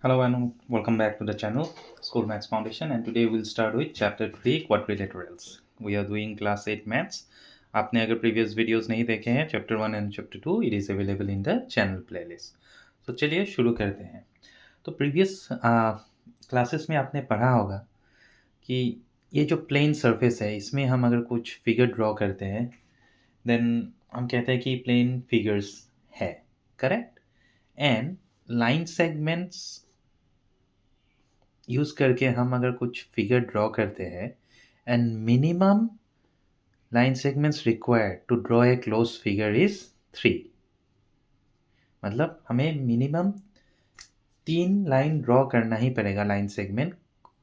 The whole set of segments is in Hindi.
Hello and welcome back to the channel School Maths Foundation, and today we'll start with chapter 3 quadrilaterals. We are doing class 8 maths. आपने अगर previous videos नहीं देखे हैं chapter 1 and chapter 2, it is available in the channel playlist. तो चलिए शुरू करते हैं. तो previous classes में आपने पढ़ा होगा कि ये जो plane surface है इसमें हम अगर कुछ figure draw करते हैं then हम कहते हैं कि plane figures है, correct? And line segments use करके हम अगर कुछ फिगर ड्रॉ करते हैं and minimum line segments required to draw a close figure is 3. मतलब हमें मिनिमम 3 लाइन ड्रॉ करना ही पड़ेगा लाइन सेगमेंट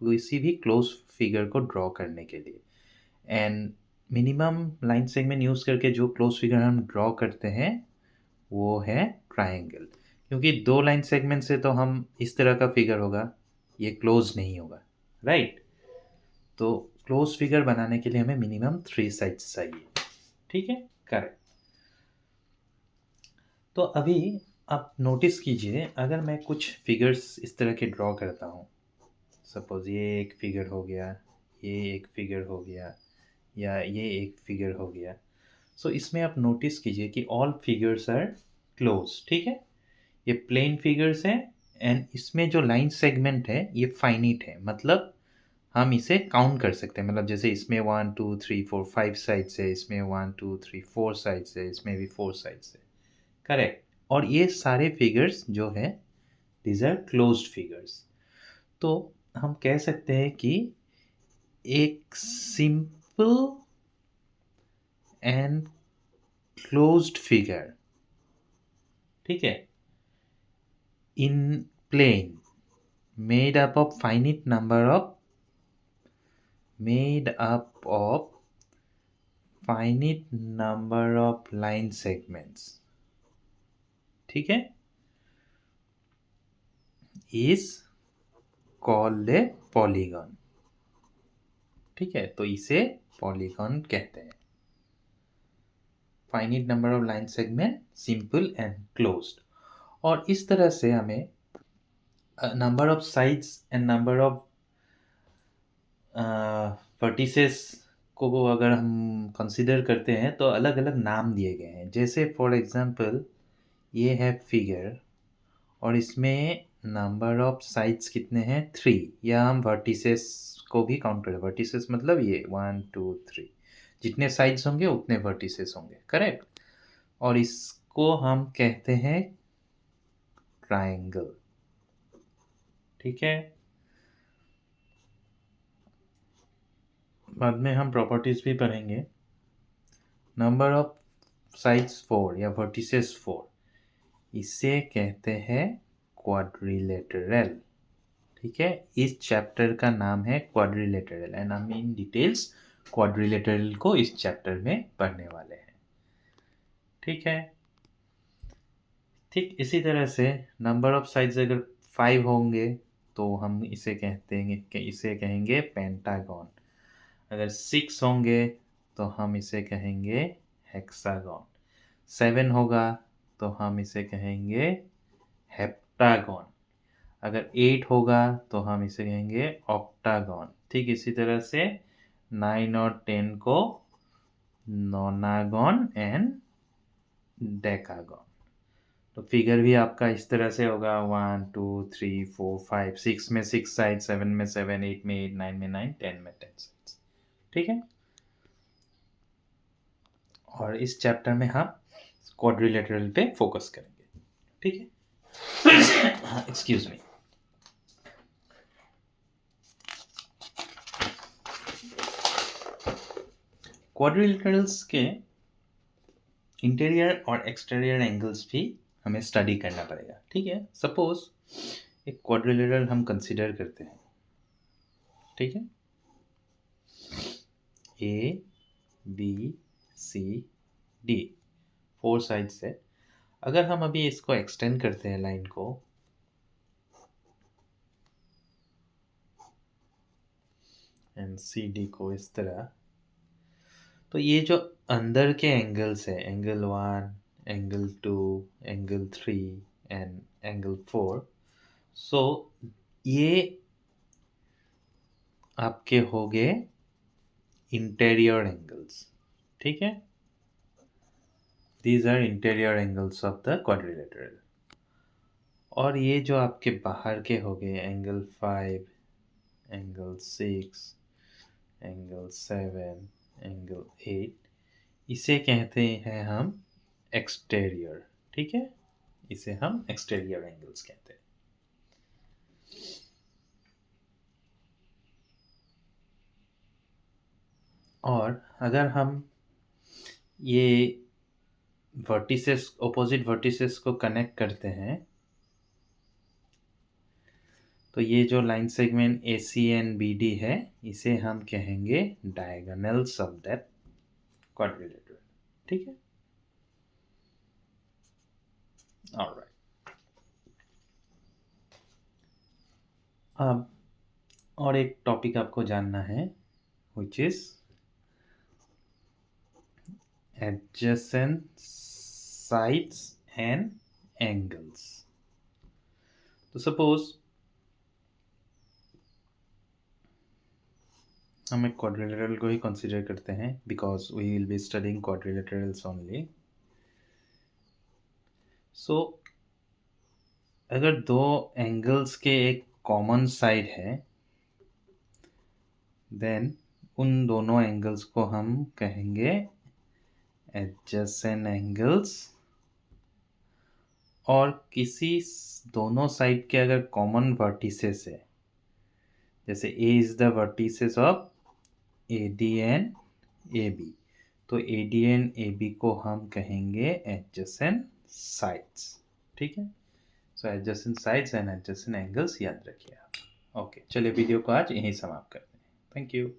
किसी भी क्लोज फिगर को ड्रॉ करने के लिए. And minimum line segment use करके जो क्लोज फिगर हम ड्रॉ करते हैं वो है ट्राइंगल, क्योंकि 2 लाइन सेगमेंट से तो हम इस तरह का फिगर होगा, ये क्लोज नहीं होगा, राइट? तो क्लोज फिगर बनाने के लिए हमें मिनिमम 3 साइड्स चाहिए. ठीक है, करेक्ट. तो अभी आप नोटिस कीजिए, अगर मैं कुछ फिगर्स इस तरह के ड्रॉ करता हूँ, सपोज ये एक फिगर हो गया, ये एक फिगर हो गया, या ये एक फिगर हो गया. सो इसमें आप नोटिस कीजिए कि ऑल फिगर्स आर क्लोज. ठीक है, ये प्लेन फिगर्स हैं एंड इसमें जो लाइन सेगमेंट है ये फाइनिट है. मतलब हम इसे काउंट कर सकते हैं. मतलब जैसे इसमें 1 2 3 4 5 साइड्स है, इसमें 1 2 3 4 साइड्स है, इसमें भी 4 साइड्स है, करेक्ट. और ये सारे फिगर्स जो है दीज आर क्लोज्ड फिगर्स. तो हम कह सकते हैं कि एक सिंपल एंड क्लोज्ड फिगर, ठीक है, इन plane made up of finite number of made up of finite number of line segments, ठीक है, is called a polygon. ठीक है, तो इसे पॉलीगॉन कहते हैं. Finite number of line segment, simple and closed. और इस तरह से हमें number of sides and number of vertices को अगर हम कंसिडर करते हैं तो अलग अलग नाम दिए गए हैं. जैसे फॉर एग्जांपल ये है फिगर और इसमें नंबर ऑफ साइड्स कितने हैं, 3. या हम वर्टिसेस को भी काउंट करें. वर्टिसेस मतलब ये 1 2 3, जितने साइड्स होंगे उतने वर्टिसेस होंगे, करेक्ट. और इसको हम कहते हैं ट्राइंगल. ठीक है, बाद में हम प्रॉपर्टीज भी पढ़ेंगे. नंबर ऑफ साइड्स 4 या वर्टिसेस 4, इसे कहते हैं क्वाड्रिलेटरल. ठीक है, इस चैप्टर का नाम है क्वाड्रिलेटरल एंड हम इन डिटेल्स क्वाड्रिलेटरल को इस चैप्टर में पढ़ने वाले हैं. ठीक है, ठीक इसी तरह से नंबर ऑफ साइड्स अगर 5 होंगे तो हम इसे कहते हैं कि इसे कहेंगे पेंटागन. अगर 6 होंगे तो हम इसे कहेंगे हेक्सागन. 7 होगा तो हम इसे कहेंगे हेप्टागन. अगर 8 होगा तो हम इसे कहेंगे ऑक्टागन. ठीक इसी तरह से 9 और 10 को नोनागन एंड डेकागन. तो फिगर भी आपका इस तरह से होगा 1 2 3 4 5. 6 में 6 साइड, 7 में 7, 8 में 8, 9 में 9, 10 में 10 साइड्स. ठीक है, और इस चैप्टर में हम क्वाड्रिलेटरल पे फोकस करेंगे. ठीक है, एक्सक्यूज मी. क्वाड्रिलेटरल्स के इंटीरियर और एक्सटीरियर एंगल्स भी हमें स्टडी करना पड़ेगा. ठीक है, सपोज एक क्वाड्रिलेटरल हम कंसिडर करते हैं. ठीक है, A B C D 4 sides है. अगर हम अभी इसको एक्सटेंड करते हैं लाइन को, एंड सी डी को इस तरह, तो ये जो अंदर के एंगल्स है, angle 1, angle 2, angle 3 and angle 4, so ये आपके हो गए इंटीरियर एंगल्स, ठीक है। These are interior angles of the quadrilateral. और ये जो आपके बाहर के हो गए एंगल 5, एंगल 6, एंगल 7, एंगल 8, इसे कहते हैं हम एक्सटीरियर, ठीक है। इसे हम एक्सटीरियर एंगल्स कहते हैं। और अगर हम ये वर्टिसेस, ऑपोजिट वर्टिसेस को कनेक्ट करते हैं, तो ये जो line segment A C and B D है, इसे हम कहेंगे डायगोनल्स ऑफ दैट क्वाड्रिलेटरल, ठीक है। ऑलराइट, अब और एक टॉपिक आपको जानना है, which is adjacent sides and angles। तो सपोज हम एक क्वाड्रिलेटरल को ही कंसीडर करते हैं, because we will be studying quadrilaterals only. So अगर दो एंगल्स के एक कॉमन साइड है, देन उन दोनों एंगल्स को हम कहेंगे एडजेसेंट एंगल्स। और किसी दोनों साइड के अगर कॉमन वर्टिसेस है, जैसे A is the vertices of A D and A B, तो A D and A B को हम कहेंगे एडजेसेंट साइड्स, ठीक है। So adjacent sides and adjacent angles याद रखिए आप। ओके, चलिए वीडियो को आज यहीं समाप्त करते हैं। Thank you.